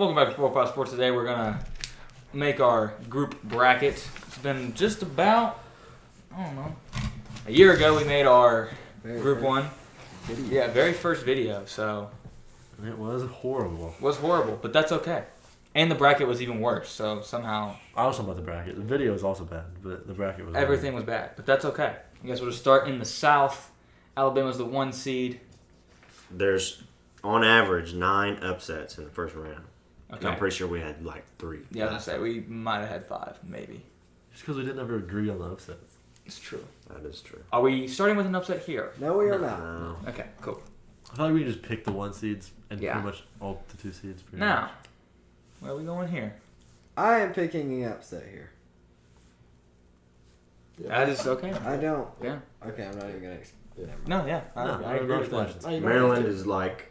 Welcome back to 4-5 Sports. Today we're going to make our group bracket. It's been just about, a year ago we made our group one. Video. Yeah, very first video, so. It was horrible. It was horrible, but that's okay. And the bracket was even worse, so somehow. I was talking about the bracket. The video was also bad, but the bracket was everything was bad, but that's okay. I guess we'll just start in the South. Alabama's the 1 seed. There's, on average, 9 upsets in the first round. Okay. I'm pretty sure we had like 3. Yeah, I was going to say, we might have had 5, maybe. Just because we didn't ever agree on the upsets. It's true. That is true. Are we starting with an upset here? No, we are not. No. Okay, cool. I feel like we can just pick the 1 seeds and Yeah. pretty much all the 2 seeds. Now, much. where are we going here? I am picking the upset here. That is okay. I don't. Yeah. Okay, I'm not even going to explain. No, yeah. I agree with that. Oh, Maryland is like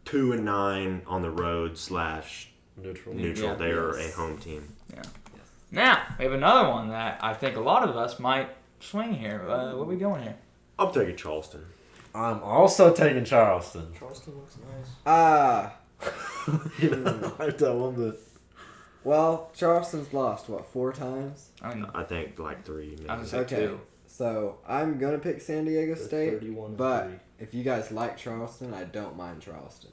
2-9 on the road / neutral. Yeah. They are a home team. Yeah. Yes. Now, we have another one that I think a lot of us might swing here. Where are we going here? I'm taking Charleston. I'm also taking Charleston. Charleston looks nice. I that one, but Well, Charleston's lost, 4 times? I think like 3. Maybe. I was gonna say Okay. 2. So, I'm going to pick San Diego State, 31 but 3. if you guys like Charleston, I don't mind Charleston.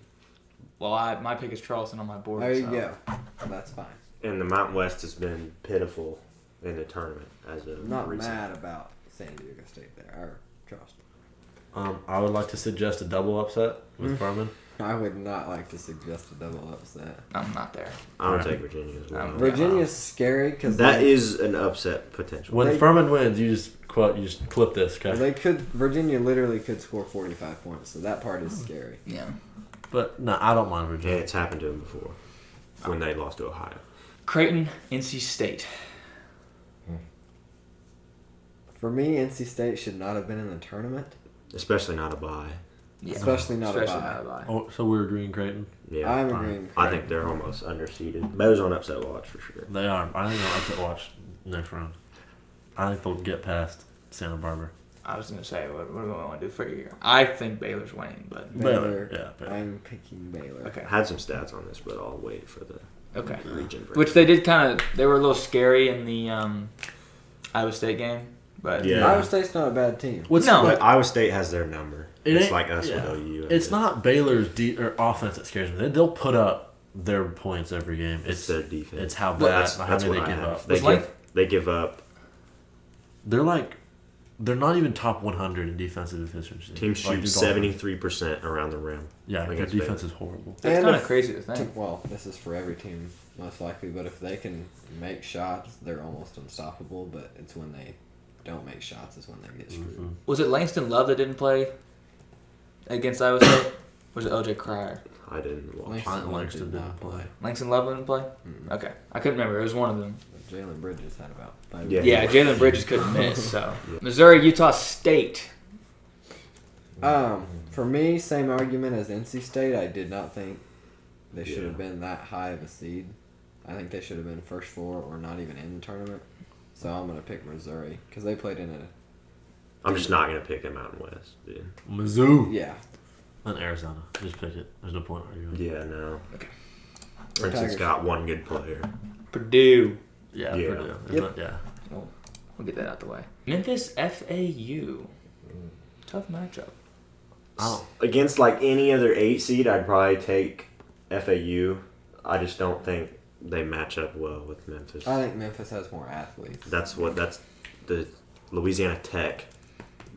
Well, my pick is Charleston on my board. There you so. go. That's fine. And the Mountain West has been pitiful in the tournament as of I'm not recent. mad about San Diego State there, or Charleston. I would like to suggest a double upset with Furman. I would not like to suggest a double upset. I'm not there. I would Right. take Virginia as well. Virginia's scary because That is an upset potential. When They- Furman wins, you just clip this, okay? they could. Virginia literally could score 45 points, so that part is scary. Yeah. But no, I don't mind Yeah, Virginia. it's happened to them before when they lost to Ohio. Creighton, NC State. For me, NC State should not have been in the tournament, Especially not a bye. Yeah. especially not a Especially bye. not a bye. Oh, so we're agreeing Creighton. Yeah, I'm agreeing. I think they're almost underseeded. Those on upset watch for sure. They are. I think they'll upset watch next round. I think they'll get past Santa Barbara. I was gonna say, what do we want to do for you? I think Baylor's winning, but Baylor. Yeah, Baylor. I'm picking Baylor. okay. I had some stats on this, but I'll wait for the Okay. region break. Which they did they were a little scary in the Iowa State game, but Yeah. Iowa State's not a bad team. No. But Iowa State has their number. It It's ain't- like us yeah. with OU. It's not Baylor's offense that scares me. They'll put up their points every game. It's their defense. It's how But bad That's how what many I they give have. up. They give up. They're not even top 100 in defensive efficiency. Teams Like, shoot they're golfing. 73% around the rim. Yeah, their against defense Baylor. is horrible. that's And kind of if- crazy to think. Well, this is for every team, most likely, but if they can make shots, they're almost unstoppable, but it's when they don't make shots is when they get screwed. Mhm. Was it Langston Love that didn't play against Iowa State? Or was it OJ Cryer? I didn't watch. Langston didn't play. Langston Love didn't play? Mm-mm. Okay. I couldn't remember. It was one of them. But Jalen Bridges had about 5 Yeah. Yeah, Jalen Bridges couldn't miss. So Missouri, Utah State. For me, same argument as NC State. I did not think they should have Yeah. been that high of a seed. I think they should have been first 4 or not even in the tournament. So I'm going to pick Missouri because they played in I'm just not going to pick the Mountain West, dude. Mizzou. yeah. And Arizona. Just pick it. There's no point arguing. Yeah, no. Okay. Princeton's Tigers. got one good player. Purdue. Yeah, Yeah. Purdue. Yep. Yeah. We'll get that out the way. Memphis, FAU. Tough matchup. Oh. Against like any other 8 seed, I'd probably take FAU. I just don't think they match up well with Memphis. I think Memphis has more athletes. That's the Louisiana Tech.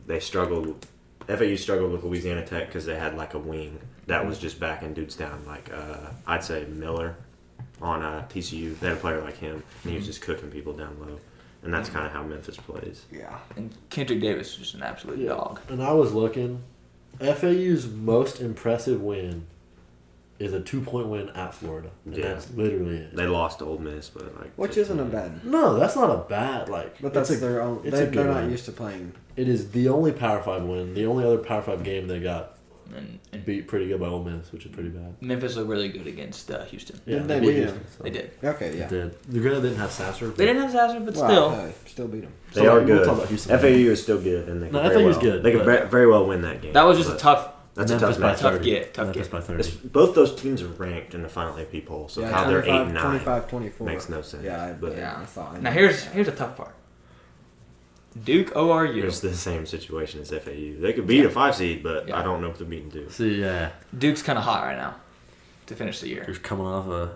They struggled. FAU struggled with Louisiana Tech because they had like a wing that was just backing dudes down. Like I'd say Miller on TCU. They had a player like him, and he was just cooking people down low. And that's kind of how Memphis plays. Yeah. And Kendrick Davis is just an absolute dog. And I was looking. FAU's most impressive win is a 2-point win at Florida. And Yeah. that's literally it. They lost to Ole Miss, but like Which isn't a bad. No, that's not a bad But that's their own. it's a good They're not win. used to playing. It is the only Power 5 win. The only other Power 5 game they got And beat pretty good by Ole Miss, which is pretty bad. Memphis looked really good against Houston. Yeah, Didn't they beat beat Houston, them? so. They did. Okay, yeah. They did. The granted didn't have Sasser. They didn't have Sasser, but Wow, still beat them. they are we'll good. talk about Houston. FAU is still good, and they can No, very FAU's well, good, They can but- very well win that game. That was just a but- tough That's a Memphis tough by matchup. Tough 30. get. Memphis by 30. Both those teams are ranked in the final AP poll, so how they're 8 and 9 25-24. makes no sense. Yeah, but Yeah. I saw it. Now here's a tough part. Duke ORU. it's the same situation as FAU. They could beat a 5 seed, but Yeah. I don't know if they're beating Duke. See, yeah. Duke's kind of hot right now to finish the year. Who's coming off a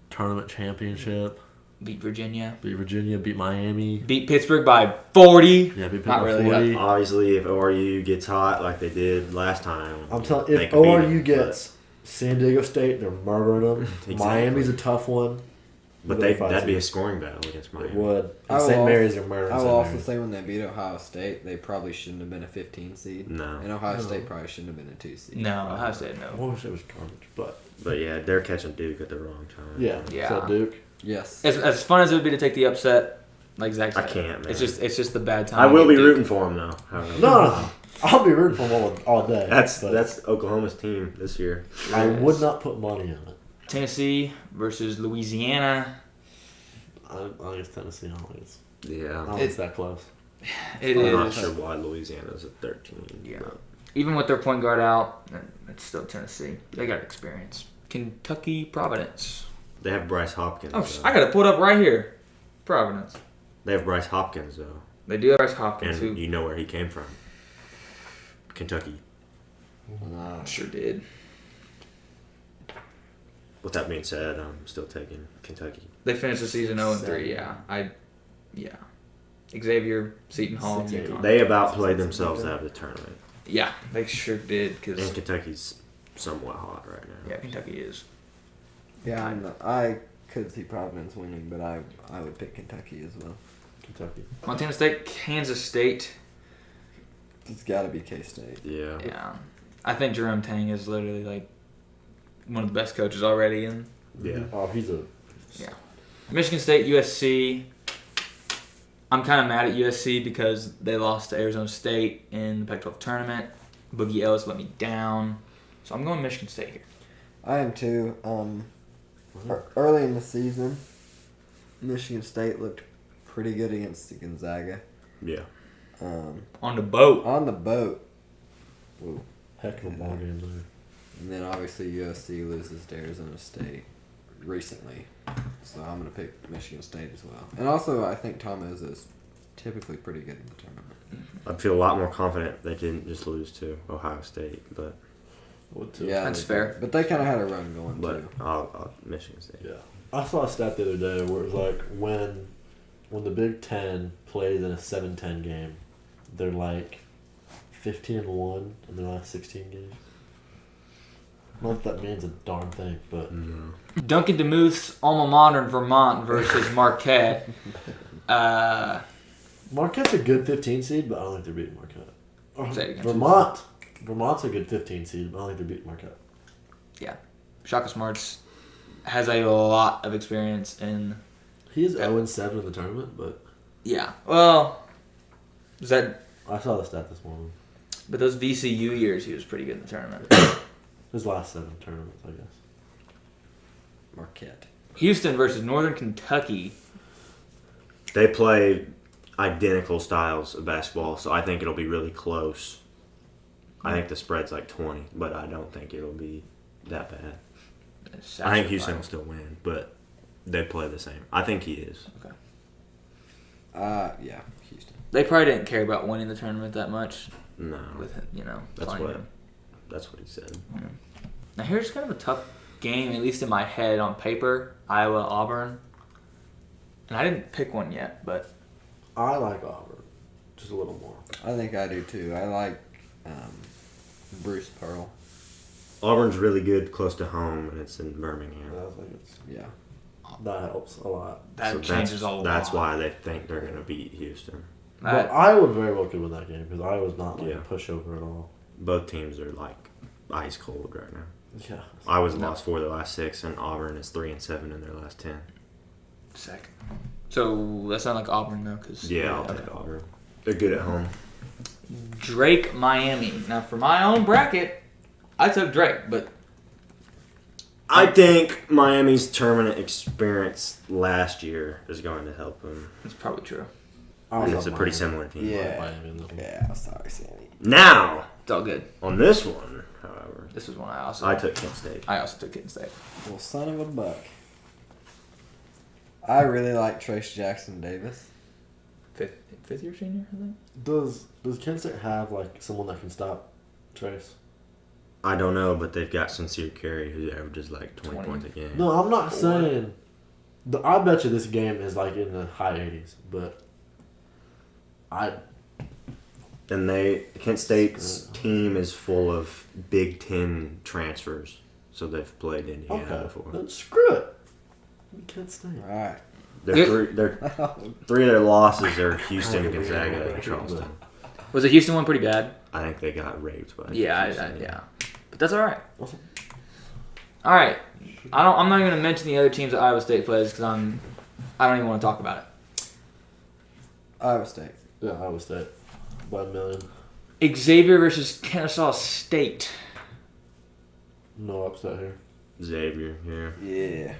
tournament championship. Beat Virginia. Beat Virginia, beat Miami. Beat Pittsburgh by 40. Yeah, beat Not Pitt by really, 40. Obviously, if ORU gets hot like they did last time, I'm telling they if could beat ORU them, gets San Diego State, they're murdering them. Exactly. Miami's a tough one. but They're that'd be a seed. scoring battle against It Miami. would. I And will St. also- Mary's are murdering I will St. also Mary's. say when they beat Ohio State, they probably shouldn't have been a 15 seed. No. And Ohio No. State probably shouldn't have been a 2 seed. No, Ohio State, I no. wish it was garbage, but But yeah, they're catching Duke at the wrong time. yeah. Yeah. So Duke. Yes. As fun as it would be to take the upset, like Zach said, I can't, man. It's just the bad time. I will to be get Duke. rooting for them though. However. No, I'll be rooting for them all day. That's but that's Oklahoma's team this year. I would not put money on it. Tennessee versus Louisiana. I think it's Tennessee. I don't think Yeah. it's that close. It I'm is. not sure why Louisiana's at 13. Yeah. but- Even with their point guard out, it's still Tennessee. They got experience. Kentucky Providence. They have Bryce Hopkins. Oh, though. I got it pulled up right here. Providence. They have Bryce Hopkins though, They do have Bryce Hopkins, and who you know where he came from. Kentucky. sure did. With that being said, I'm still taking Kentucky. They finished the season 0-3. Yeah. Xavier, Seton Hall, 6-8. UConn. They about played themselves out of the tournament, Yeah, they sure did. and Cause Kentucky's somewhat hot right now. yeah, Kentucky is. Yeah, I could see Providence winning, but I would pick Kentucky as well. Kentucky. Montana State, Kansas State. It's got to be K-State. Yeah. Yeah, I think Jerome Tang is literally like one of the best coaches already. And Yeah. Oh, he's a. yeah, Michigan State, USC. I'm kind of mad at USC because they lost to Arizona State in the Pac-12 tournament. Boogie Ellis let me down, so I'm going Michigan State here. I am too. Early in the season, Michigan State looked pretty good against Gonzaga. Yeah. On the boat. On the boat. Ooh. Heck of a ball game there. And then obviously USC loses to Arizona State recently. So I'm going to pick Michigan State as well. And also, I think Tom Izzo is typically pretty good in the tournament. I'd feel a lot more confident they didn't just lose to Ohio State, but Would too. Yeah, That's they fair. did. But they kind of had a run going, too. I'll Michigan State. Yeah. I saw a stat the other day where it was like when the Big Ten plays in a 7-10 game, they're like 15-1 in their last 16 games. Not that that means a darn thing, but No. Duncan DeMuth's alma mater in Vermont versus Marquette. Marquette's a good 15 seed, but I don't think they're beating Marquette. Say it again. Vermont's a good 15 seed, but I don't think they're beating Marquette. Shaka Smarts has a lot of experience in. He is 0-7 in the tournament, but Yeah. Well, is that? I saw the stat this morning. But those VCU years, he was pretty good in the tournament. His last 7 tournaments, I guess. Marquette. Houston versus Northern Kentucky. They play identical styles of basketball, so I think it'll be really close. I think the spread's like 20, but I don't think it'll be that bad. I think Houston will still win, but they play the same. I think he is. Yeah, Houston. They probably didn't care about winning the tournament that much No, with that's playing what him. that's what he said. Now here's kind of a tough game, at least in my head on paper. Iowa Auburn, and I didn't pick one yet, but I like Auburn. Just a little more. I think I do, too. I like Bruce Pearl. Auburn's really good close to home, and it's in Birmingham. I think it's, Yeah. that helps a lot. that So changes a lot. That's why they think they're going to beat Houston. But Iowa very well could win that game because Iowa's not like Yeah. a pushover at all. Both teams are like ice cold right now. Yeah. Iowa's No. lost 4 of their last 6, and Auburn is 3-7 in their last 10. Sick. So that's not like Auburn though, because Yeah, I'll take Auburn. They're good at home. Drake Miami. Now for my own bracket, I took Drake, but I think Miami's tournament experience last year is going to help them. it's probably true. I And love it's a pretty Miami. similar team. Yeah. Miami in this one. Yeah, sorry, Sammy. Now, It's all good. On this one, however, This was one I took Kent State. I also took Kent State. Well, son of a buck. I really like Trace Jackson Davis. Fifth year senior, I think. Does Kent State have like someone that can stop Trace? I don't know, but they've got Sincere Carey who averages like 20 20. points a game. No, I'm not saying. I bet you this game is like in the high 80s, but And Kent State's team is full of Big Ten transfers, so they've played Indiana before. Then screw it. Kent State. All right. They're three of their losses are Houston, Gonzaga, and Charleston. Was the Houston one pretty bad? I think they got raped by Yeah, yeah. But that's all right. Awesome. All right. I'm not even gonna mention the other teams that Iowa State plays because I don't even want to talk about it. Iowa State. Yeah, Iowa State by a million. Xavier versus Kennesaw State. No upset here. Xavier, yeah. Yeah.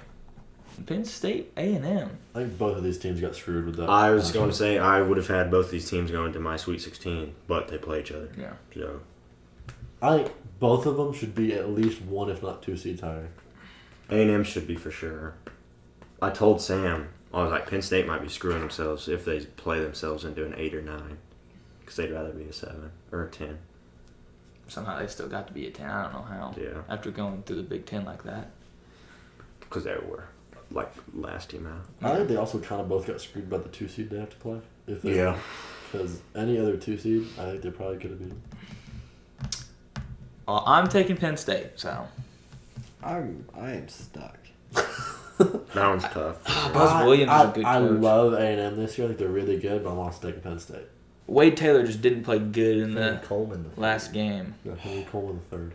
Penn State A&M. I think both of these teams got screwed with that. I was going to say I would have had both these teams going to my Sweet 16, but they play each other. Yeah. So I think both of them should be at least one, if not 2 seeds higher. A&M should be for sure. I told Sam, I was like, Penn State might be screwing themselves if they play themselves into an 8 or 9, because they'd rather be a 7 or a 10. Somehow they still got to be a 10. I don't know how. Yeah. After going through the Big Ten like that. Because they were like last team out. I think they also kind of both got screwed by the 2 seed they have to play. Yeah. Because any other 2 seed, I think they probably could have beaten. I'm taking Penn State, so. I am stuck. That one's tough. Buzz Williams is a good I coach. love A&M this year. I think they're really good, but I'm also taking Penn State. Wade Taylor just didn't play good in the Coleman last game. Yeah, Henry Coleman the 3rd.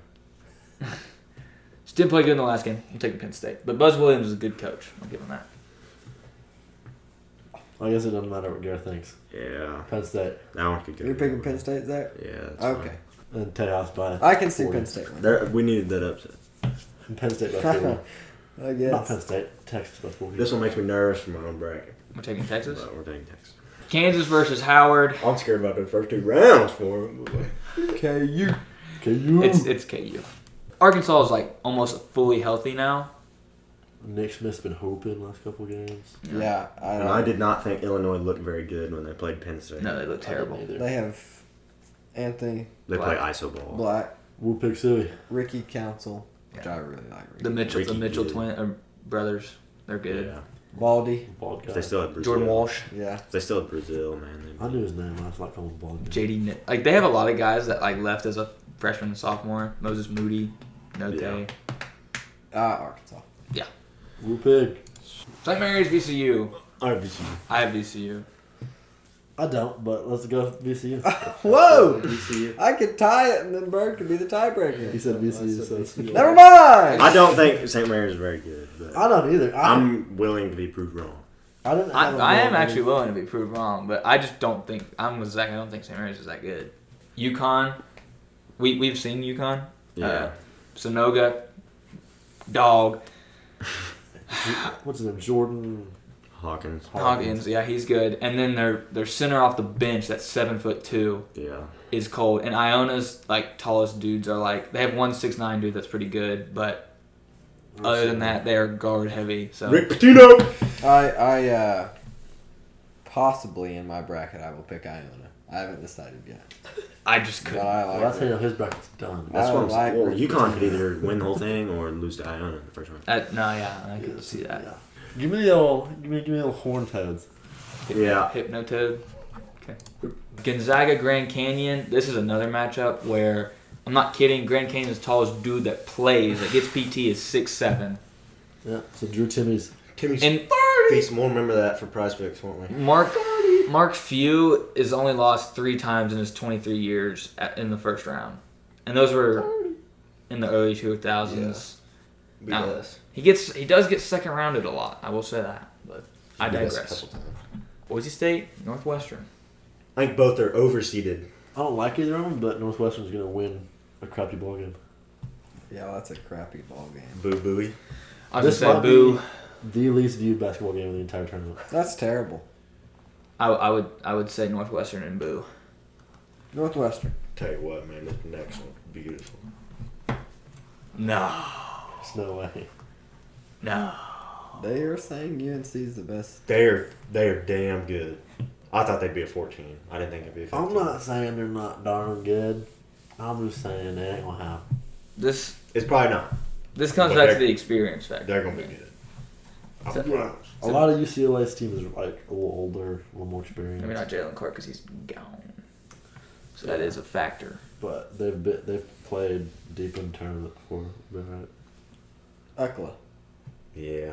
Just didn't play good in the last game. I'm taking Penn State. But Buzz Williams is a good coach. I'll give him that. I guess it doesn't matter what Garrett thinks. Yeah. Penn State. That one could go. You're picking Penn State there? Yeah. That's Okay. And Tejas by I can see 40. Penn State winning. There, we needed that upset. And Penn State by 40. I guess. Not Penn State. Texas by 40. This one makes me nervous for my own bracket. We're taking Texas. But we're taking Texas. Kansas versus Howard. I'm scared about the first 2 rounds for him. KU. KU. It's KU. Arkansas is like almost fully healthy now. Nick Smith's been hooping last couple games. Yeah. And I did not think Illinois looked very good when they played Penn State. No, they look terrible. They have Anthony They play Black. iso ball. Black, Woo Pig Suey. Ricky Council, which I really like. Ricky. The Mitchell Ricky brothers, they're good. Yeah. Baldy. Bald guy. If they still had Brazil. Jordan Walsh, Yeah. If they still had Brazil, man. I knew his name. I just like calling him Bald guy. JD, like they have a lot of guys that like left as a freshman and sophomore. Moses Moody, Note. Yeah. Arkansas. Woo Pig. St. Mary's VCU. RBC. I have VCU. I don't, but let's go VCU. Whoa! VCU. I could tie it and then Bird could be the tiebreaker. He said VCU, so it's Never mind! I don't think St. Mary's is very good. But I don't either. I'm willing to be proved wrong. I didn't. Have them I am wrong. actually willing to be proved wrong, but I just don't think I'm with Zach. I don't think St. Mary's is that good. UConn, we've seen UConn. Yeah. Sonoga, dog. What's his name? Jordan Hawkins. Yeah, he's good. And then their center off the bench, that's 7'2", Yeah. is cold. And Iona's like tallest dudes are like they have 1'6'9" dude that's pretty good, but other than that, they are guard heavy. So Rick Pitino. I possibly in my bracket I will pick Iona. I haven't decided yet. I just But couldn't. I Well, like that's it. how his bracket's done. That's what I'm like saying. Well, Rick UConn could Pitino. either win the whole thing or lose to Iona in the first round. I can see that. Yeah. Give me the old, give me the old horn toads. Yeah. Hypnotoad. Okay. Gonzaga, Grand Canyon. This is another matchup where I'm not kidding. Grand Canyon's tallest dude that plays that gets PT is 6'7". Yeah. So Drew Timmy's. Timmy's And face. We'll remember that for prize picks, won't we? Mark Few has only lost 3 times in his 23 years in the first round, and those were in the early 2000s. Now, he does get second rounded a lot. I will say that, but I digress. Boise State, Northwestern. I think both are overseeded. I don't like either of them, but Northwestern's gonna win a crappy ball game. Yeah, that's a crappy ball game. Boo booey. I was This gonna might say boo. be the least viewed basketball game of the entire tournament. That's terrible. I would say Northwestern and boo. Northwestern. Tell you what, man, this next one beautiful. No. There's no way. No. They are saying UNC's the best. They are damn good. I thought they'd be a 14. I didn't think it'd be a 15. I'm not saying they're not darn good. I'm just saying they ain't gonna happen. This It's probably not. comes But back to they're- the experience factor. They're gonna be good. I So- promise. A lot of UCLA's team is like a little older, a little more experienced. Maybe not Jalen Clark because he's gone. So that is a factor. But they've played deep in tournament before. Right? UCLA. Yeah.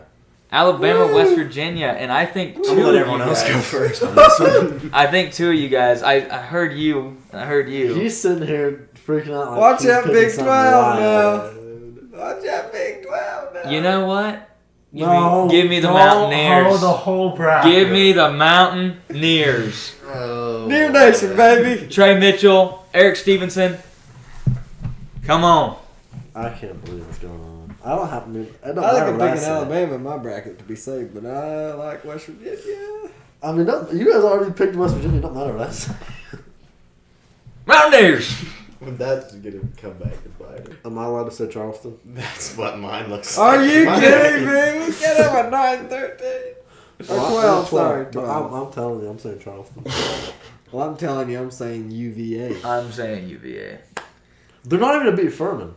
Alabama, West Virginia, and I think I'm two gonna let of everyone you else guys, go first on this one. I think two of you guys. I heard you. And I heard you. He's sitting here freaking out like Watch he's that picking Big something 12 wild. now. Watch that Big 12 now. You know what? No, Give me the don't Mountaineers. hold the whole bracket. Give me the Mountaineers. Oh, New Nation, baby. Trey Mitchell, Eric Stevenson. Come on. I can't believe what's going on. I don't have to. It don't I think matter I'm what I picking say. Alabama in my bracket to be safe, but I like West Virginia. I mean, you guys already picked West Virginia. It don't matter what I say. Mountaineers. That's gonna come back and bite her. Am I allowed to say Charleston? That's what mine looks Are like. you Mine- kidding me? We get them at 9-13. Or 12, sorry. But 12. I'm telling you, I'm saying Charleston. Well, I'm telling you, I'm saying UVA. I'm saying UVA. They're not even gonna beat Furman.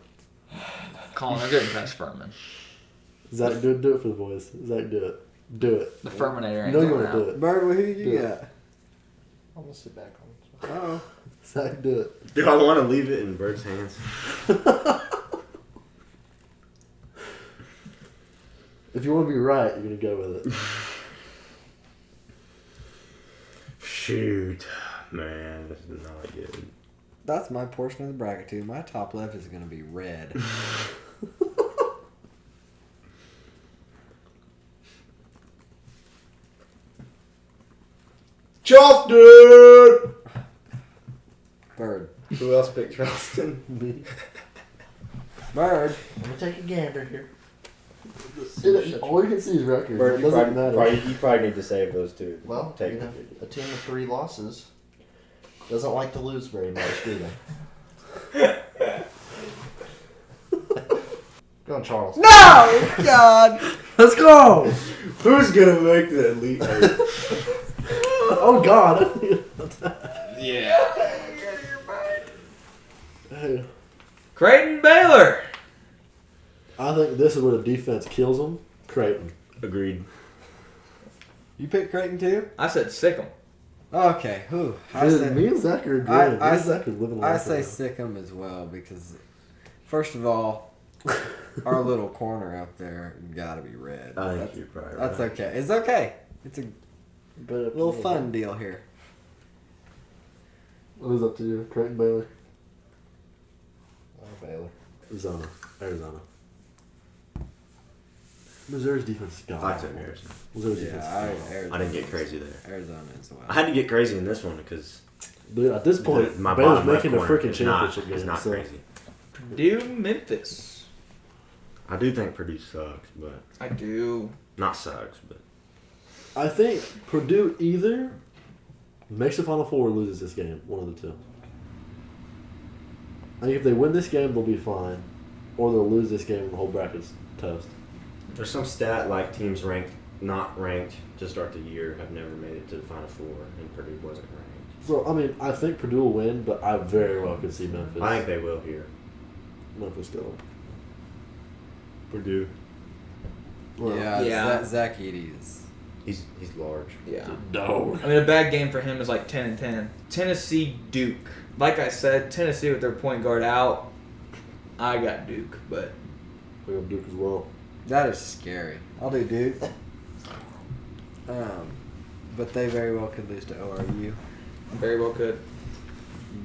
Colin, they're getting past Furman. Zach, do it for the boys. Zach, do it. Do it. The Furminator You ain't know you going want to do out. it. Bird, who you Do it. got? I'm gonna sit back on this one. Oh. Zach, do it. Do I want to leave it in Bird's hands? If you want to be right, you're gonna go with it. Shoot, man, this is not good. That's my portion of the bracket, too. My top left is going to be red. Charleston! Bird. Who else picked Charleston? Me. Bird. I'm gonna take a gander here. All you can see is records. Bird, It you doesn't probably, matter. you probably need to save those two. Well, Take you know, it. a team with 3 losses doesn't like to lose very much, do they? Go on, Charles. No! God! Let's go! Who's gonna make the Elite Eight? Oh God! Yeah. Hey, Creighton Baylor. I think this is where the defense kills them. Creighton. Agreed. You picked Creighton, too? I said sick 'em. Okay. Who? Me and Zach are agreeing. I Me and Zach are living I life say right sick 'em as well because, first of all, our little corner up there gotta be red. I think That's, you're probably that's right. okay. It's okay. It's a now. But little fun deal here. Who's up to you? Creighton, Baylor, Baylor. Arizona. Missouri's defense is god. I took Harrison. Missouri's defense. Yeah, is god. Arizona. I didn't get crazy there. Arizona as well. I had to get crazy in this one because Dude, at this point, my Baylor's bottom left making a corner freaking is not, championship is game. not So crazy. Purdue, Memphis. I do think Purdue sucks, but I do. not sucks, but I think Purdue either makes the Final Four or loses this game. One of the two. I think if they win this game, they'll be fine, or they'll lose this game and the whole bracket's toast. there's some stat like teams not ranked to start the year have never made it to the Final Four, and Purdue wasn't ranked. So I mean, I think Purdue will win, but I very well could see Memphis. I think they will here. Memphis go. Purdue. Well, yeah, yeah. Zach Edey is. He's large. Yeah. No. I mean, a bad game for him is like 10-10. Tennessee, Duke. Like I said, Tennessee with their point guard out. I got Duke, but I got Duke as well. That is scary. I'll do Duke. But they very well could lose to ORU. very well could.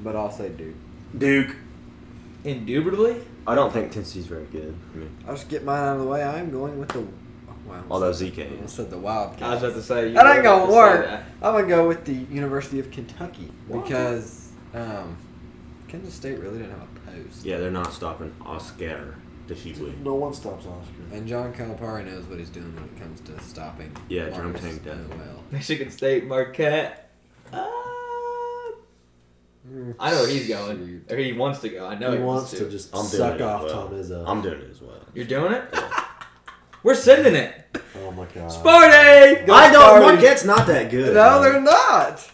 But I'll say Duke. Duke. Indubitably. I don't think Tennessee's very good. I mean, I'll just get mine out of the way. I'm going with the. Wow. although Zeke I is. said the Wildcats. I was about to say. you That ain't were about gonna to work. say that. I'm gonna go with the University of Kentucky Why? because Kansas State really didn't have a post. Yeah, they're not stopping Oscar Deshiebwe. No one stops Oscar. And John Calipari knows what he's doing when it comes to stopping. Yeah, drum Marcus tank does. Noel. Michigan State, Marquette. I know where he's going. Or he wants to go. I know He he wants to just I'm doing suck it off as well. Tom Izzo. I'm doing it as well. You're doing it? We're sending it. Oh my god. Sparty! I don't. Sparty. Marquette's not that good. No, man. they're not.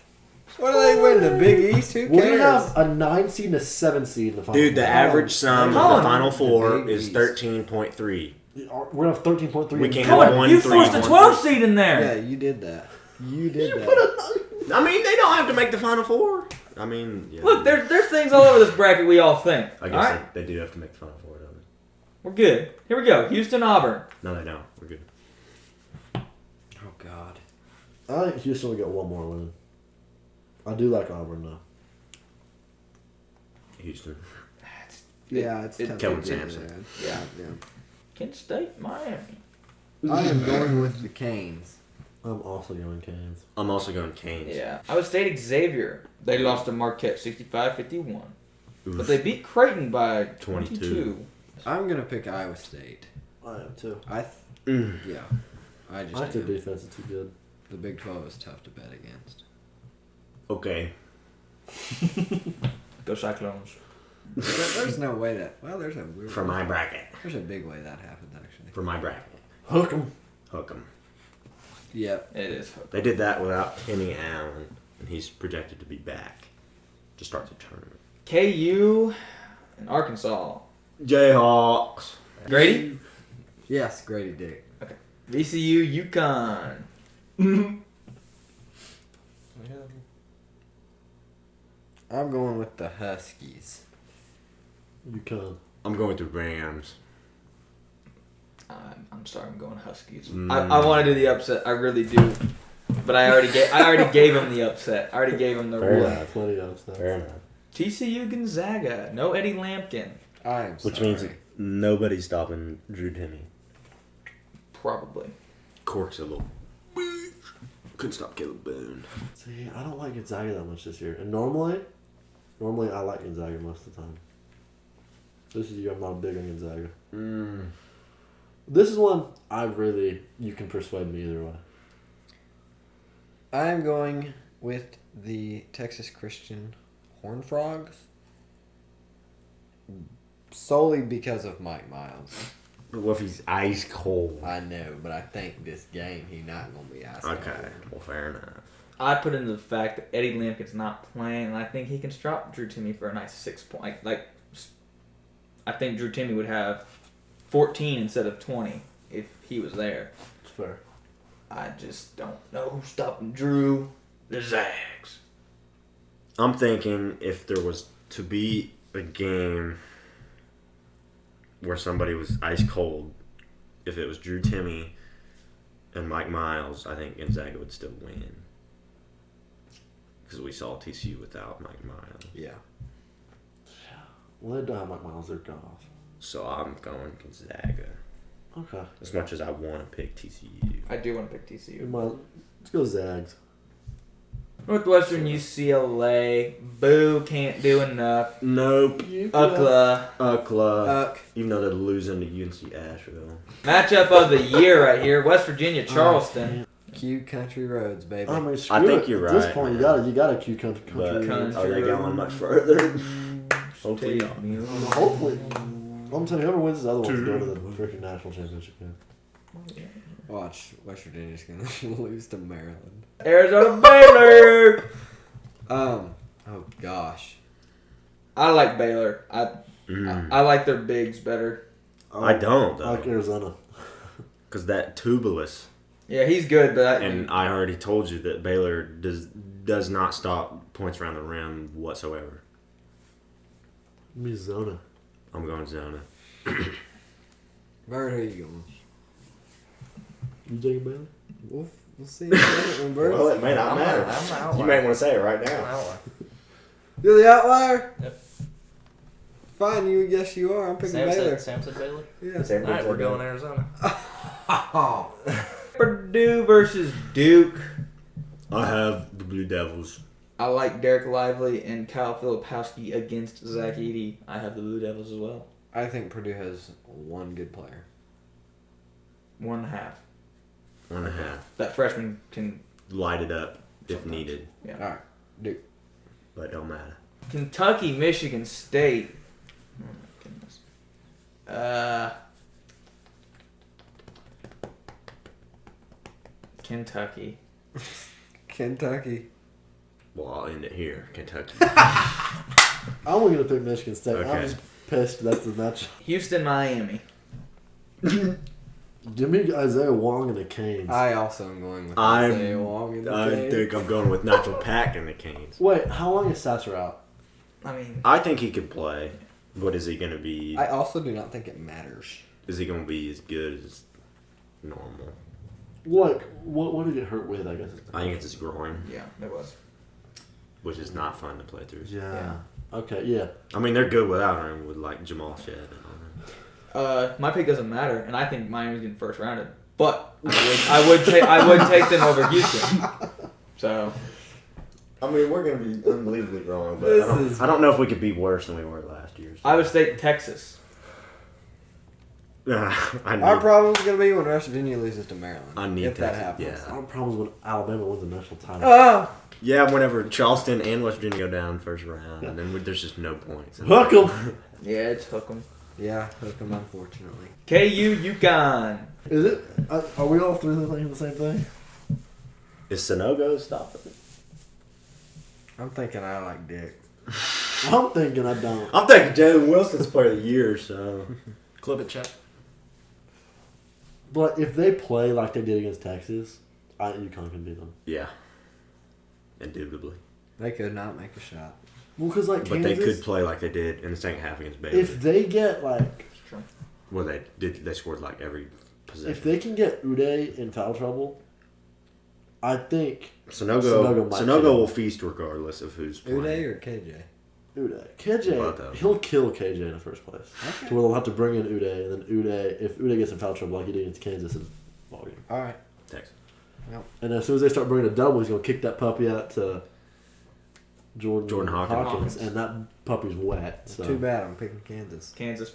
What do they win? The Big East? Who We're cares? gonna have a 9 seed and a 7 seed in the final. Dude, the four. average sum of Colin. the Final Four The Big is East. 13.3. We're gonna have 13.3. We can't Come have on, one you 3, forced a 1 12 3. seed in there. Yeah, you did that. You did that. I mean, they don't have to make the Final Four. I mean, yeah. Look, there's things all over this bracket we all think. I guess all right? they do have to make the Final Four, don't they? We're good. Here we go. Houston, Auburn. No, they don't. We're good. Oh, God. I think Houston will get one more win. I do like Auburn though. Houston. Yeah, it's tough Kelvin to do Sampson. that. Yeah. Yeah. Kent State, Miami. I am going with the Canes. I'm also going Canes. I'm also going Canes. Yeah. Iowa State, Xavier. They lost to Marquette 65-51. But Oof. they beat Creighton by 22. 22. I'm going to pick Iowa State. I am too. Yeah. I just I think their am. defense is too good. The Big 12 is tough to bet against. Okay. Go Cyclones. There's no way that. Well, there's a weird. For my bracket. There's a big way that happened actually. For my bracket. Hook 'em. Hook 'em. Yep. It is. They did that without Kenny Allen, and he's projected to be back to start the tournament. KU and Arkansas. Jayhawks. Grady? Yes, Grady Dick. VCU, UConn. I'm going with the Huskies. UConn. I'm going with the Rams. I'm sorry, I'm going Huskies. Mm. I want to do the upset. I really do. But I already gave him the upset. I already gave him the Fair one. enough. Plenty of upsets. Fair enough. TCU Gonzaga. No Eddie Lampkin. I am Which sorry. means nobody's stopping Drew Timmy. Probably. Cork's a little. Couldn't stop Caleb Boone. See, I don't like Gonzaga that much this year. And normally I like Gonzaga most of the time. This is the year I'm not big on Gonzaga. This is one you can persuade me either way. I'm going with the Texas Christian Horned Frogs. Solely because of Mike Miles. But what if he's ice cold? I know, but I think this game he not gonna be ice Okay, cold. well, fair enough. I put in the fact that Eddie Lampkin's not playing, and I think he can stop Drew Timmy for a nice 6 point. I think Drew Timmy would have 14 instead of 20 if he was there. It's fair. I just don't know who's stopping Drew. The Zags. I'm thinking if there was to be a game where somebody was ice cold, if it was Drew Timmy and Mike Miles, I think Gonzaga would still win. Because we saw TCU without Mike Miles. Yeah. Well, they don't have Mike Miles. They're off. So I'm going Gonzaga. Okay. As much as I want to pick TCU. I do want to pick TCU. Let's go Zags. Northwestern UCLA. Boo, can't do enough. Nope. UCLA. Even though they're losing to UNC Asheville. Matchup of the year right here. West Virginia, Charleston. Cute country roads, baby. I mean, screw I think it. you're At this right, point, man. you got a cute country. But Country are they going road. much further? Hopefully not. Hopefully. I'm telling you, whoever wins this other one's going to the freaking national championship game. Watch, West Virginia's gonna lose to Maryland. Arizona, Baylor. Oh gosh. I like Baylor. I like their bigs better. I don't, I like though. Arizona. Because that Tubulus, Yeah, he's good, but and I already told you that Baylor does not stop points around the rim whatsoever. Arizona. I'm going Zona. Bird, who you going? You taking Baylor? We'll see in a minute when Bird. Well, it may not matter. You may want to say it right now. You're the outlier? Yep. Fine, yes you are. I'm picking Baylor. Sam said Baylor. Yeah. Same All right, we're going Arizona. Purdue versus Duke. I have the Blue Devils. I like Derek Lively and Kyle Filipowski against Zach Edey. I have the Blue Devils as well. I think Purdue has one good player. 1.5. 1.5. That freshman can. Light it up if needed, Yeah. Alright, Duke. but don't matter. Kentucky, Michigan State. Oh my goodness. Kentucky. Kentucky. Well, I'll end it here. Kentucky. I'm only gonna pick Michigan State. I'm Okay. just pissed that's the match. Houston, Miami. Give me Isaiah Wong and the Canes. I also am going with I'm- Isaiah Wong in the I game. think I'm going with Nigel Pack and the Canes. Wait, how long is Sasser out? I mean, I think he could play. But is he going to be? I also do not think it matters. Is he going to be as good as normal? Like, what did he get hurt with? I guess. I think it's his groin, yeah, it was. which is not fun to play through. Yeah. Okay. Yeah. I mean, they're good without him, with like Jamal Shedd and all that. My pick doesn't matter, and I think Miami's getting first rounded. But I would take them over Houston. So I mean, we're going to be unbelievably wrong, but This I don't know if we could be worse than we were last year. So. Iowa State, Texas. I need, Our problem is going to be when West Virginia loses to Maryland. I need if that Texas, happens. yeah. Our problem is when Alabama wins the national title. Oh, Yeah, whenever Charleston and West Virginia go down first round, and then there's just no points. Hook 'em. Yeah, it's hook 'em. yeah, hook 'em, unfortunately. KU, UConn. Is it? Are we all three thinking the same thing? Is Sonogo stopping? I'm thinking I like Dick. I'm thinking I don't. I'm thinking Jalen Wilson's player of the year, so. Clip it, Chet. But if they play like they did against Texas, UConn can beat them. Yeah. Indubitably. They could not make a shot. Well, because like But Kansas, they could play like they did in the second half against Baylor. if they get like, Well, they scored like every possession. if they can get Uday in foul trouble, I think Sonogo might will feast regardless of who's playing. Uday or KJ? Uday, KJ, Both of them. he'll kill KJ in the first place. To where they'll have to bring in Uday, and then Uday, if Uday gets in foul trouble like he did against Kansas in the ball game, All right. Texas. and as soon as they start bringing a double, he's gonna kick that puppy out to Jordan Hawkins. and that puppy's wet. So. Too bad I'm picking Kansas. Kansas.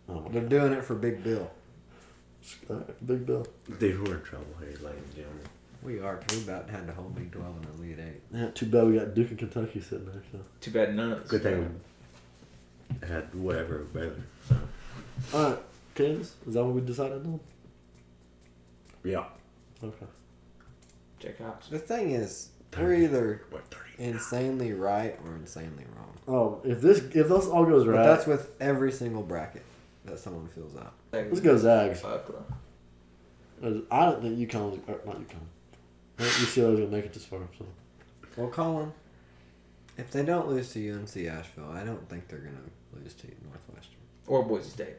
Oh my They're God. doing it for Big Bill. Big Bill. Dude, we're in trouble here, ladies and gentlemen. We are. 'Cause we about had the whole Big 12 and Elite 8. Yeah, too bad we got Duke and Kentucky sitting there. So. Too bad none of us. Good thing we had whatever Baylor. So. All right, Kansas. Is that what we decided on? Yeah. Okay. Jake Hobbs. The thing is, we're either What, 30? insanely right or insanely wrong. Oh, if this all goes But right, that's with every single bracket that someone fills out. let's go Zags. Fuck, bro. I don't think UConn was not UConn. I think UCLA was gonna make it this far. So Well, Colin, if they don't lose to UNC Asheville, I don't think they're going to lose to Northwestern. Or Boise State.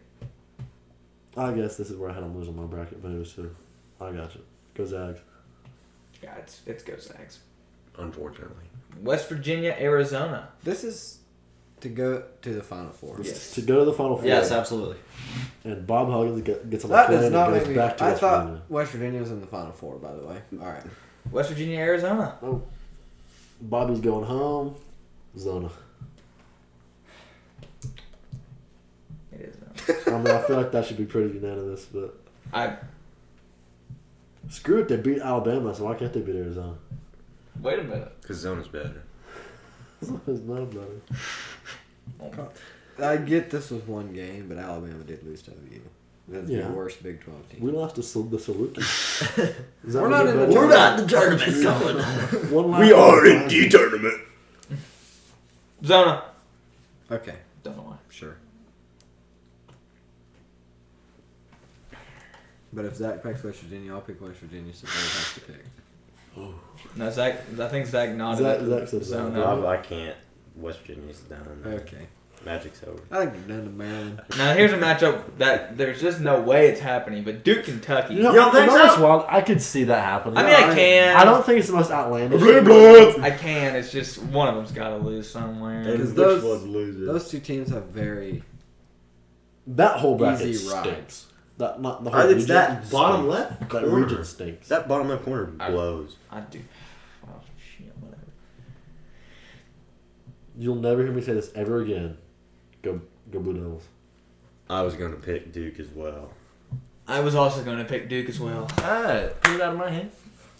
I guess this is where I had them losing my bracket, but it was too. I got you. Go Zags. Yeah, it's go Zags. Unfortunately. West Virginia, Arizona. This is to go to the Final Four. Yes. To go to the Final Four. Yes, absolutely. And Bob Huggins gets on the That plane does and not goes make me. back to I West thought Virginia. West Virginia was in the Final Four, by the way. All right. West Virginia, Arizona. Oh, Bobby's going home. Zona. It is. I mean, I feel like that should be pretty unanimous, but I screw it. They beat Alabama, so why can't they beat Arizona? wait a minute. Because Zona's better. It's not better. I get this was one game, but Alabama did lose to OU. That's Yeah. the worst Big 12 team. We lost to the Saluki. Is that We're what not you in the bet? We're not in the tournament, Colin. One last We are time. in the tournament. Zona. Okay, Don't know why. sure. But if Zach picks West Virginia, I'll pick West Virginia, so Dave has to pick. No, Zach. I think Zach nodded. Zach said Zona. Zona. I can't. West Virginia's done. Okay. Magic's over. I think they're done to Maryland. Now here's a matchup that there's just no way it's happening. But Duke, Kentucky. You know, don't think you know what's so? wild? I could see that happening. I mean, I can. I don't think it's the most outlandish. I can. It's just one of them's got to lose somewhere. Because Which those- one loses? Those two teams have very That whole bracket easy stinks. rides. That not the whole. It's region that bottom stinks. left That corner. region stinks. That bottom left corner blows. I do. Oh shit! Whatever. You'll never hear me say this ever again. Go Blue Devils. I was going to pick Duke as well. I was also going to pick Duke as well. Alright, put it out of my hand.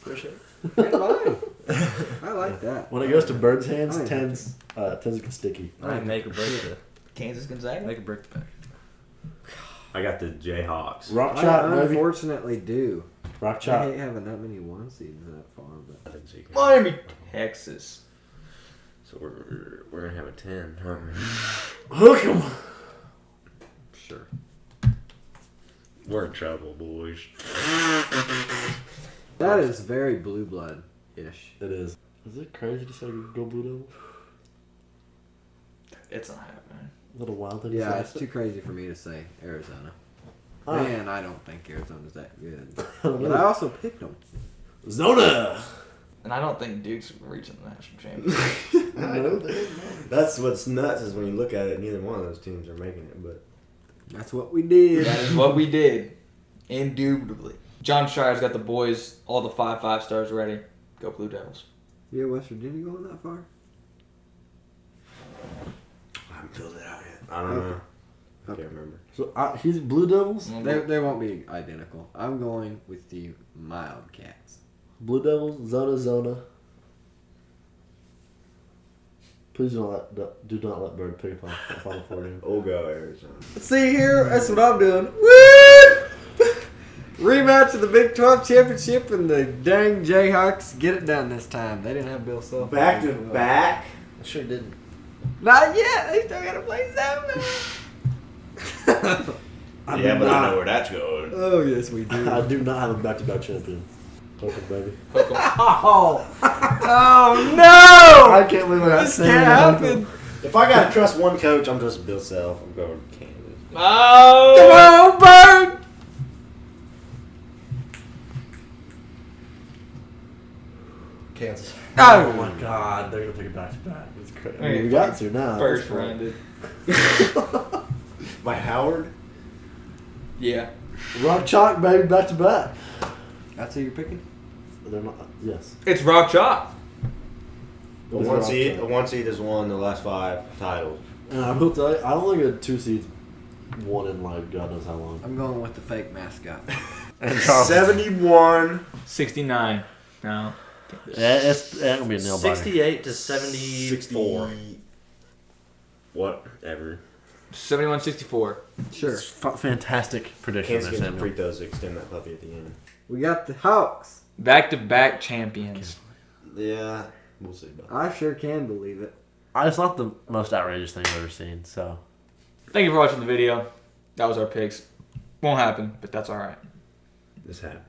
Appreciate it. Hey, mine. I like that. When it goes to Bird's hands, I ain't 10's sticky. I make or break the Kansas Gonzaga. Make a break the back. I got the Jayhawks. Rock I Chalk, maybe. unfortunately do. Rock I Chalk. hate having that many 1 seeds that far, but I didn't see it. Miami, Texas. So we're gonna have a 10, aren't we? Hook 'em. sure. We're in trouble, boys. That is very blue blood-ish. It is. Is it crazy to say go Blue Devils? It's not happening. A little wild thing to Yeah, say. it's too crazy for me to say Arizona. All right. Man, I don't think Arizona's that good. don't But know. I also picked them. Zona. And I don't think Duke's reaching the national championship. That's what's nuts is when you look at it, neither one of those teams are making it. But That's what we did. That is what we did. Indubitably. John Shire's got the boys, all the 5 stars ready. Go Blue Devils. Yeah, West Virginia going that far? I haven't filled it out yet. I don't know. I can't remember. So he's Blue Devils. They won't be identical. I'm going with the Wildcats. Blue Devils. Zona. Please do not let Bird pick up on the Final Four game. Oh, go Arizona. See here, that's what I'm doing. Woo! Rematch of the Big 12 championship, and the dang Jayhawks get it done this time. They didn't have Bill Self. Back to back. I sure didn't. Not yet. They still gotta play 7. Yeah, but I know where that's going. Oh yes, we do. I do not have a back-to-back champion. Hook 'em, baby. Oh, oh no! I can't believe I got This saved. can't happen. If I gotta trust one coach, I'm just Bill Self. I'm going Kansas. Oh! Come on, Bird! Kansas. Oh my God, they're gonna pick it back-to-back. It's crazy. I mean, Okay, we got to now. First at this rounded. By Howard? Yeah. point. Rock Chalk, baby, back-to-back. That's who you're picking? They're not. Yes. It's Rock Chalk. A one seed has won the last 5 titles. And I will tell you, I don't think a 2 seeds won in like God knows how long. I'm going with the fake mascot. And 71. 69. No. it's gonna be a nail biter. 68 to 74. Whatever. 71-64. Sure. It's fantastic prediction Kansas there, gets some free Samuel. throws to extend that puppy at the end. We got the Hawks. Back-to-back champions. Yeah, we'll see about that. I sure can believe it. It's not the most outrageous thing I've ever seen. So Thank you for watching the video. That was our picks. Won't happen, but that's alright. This happened.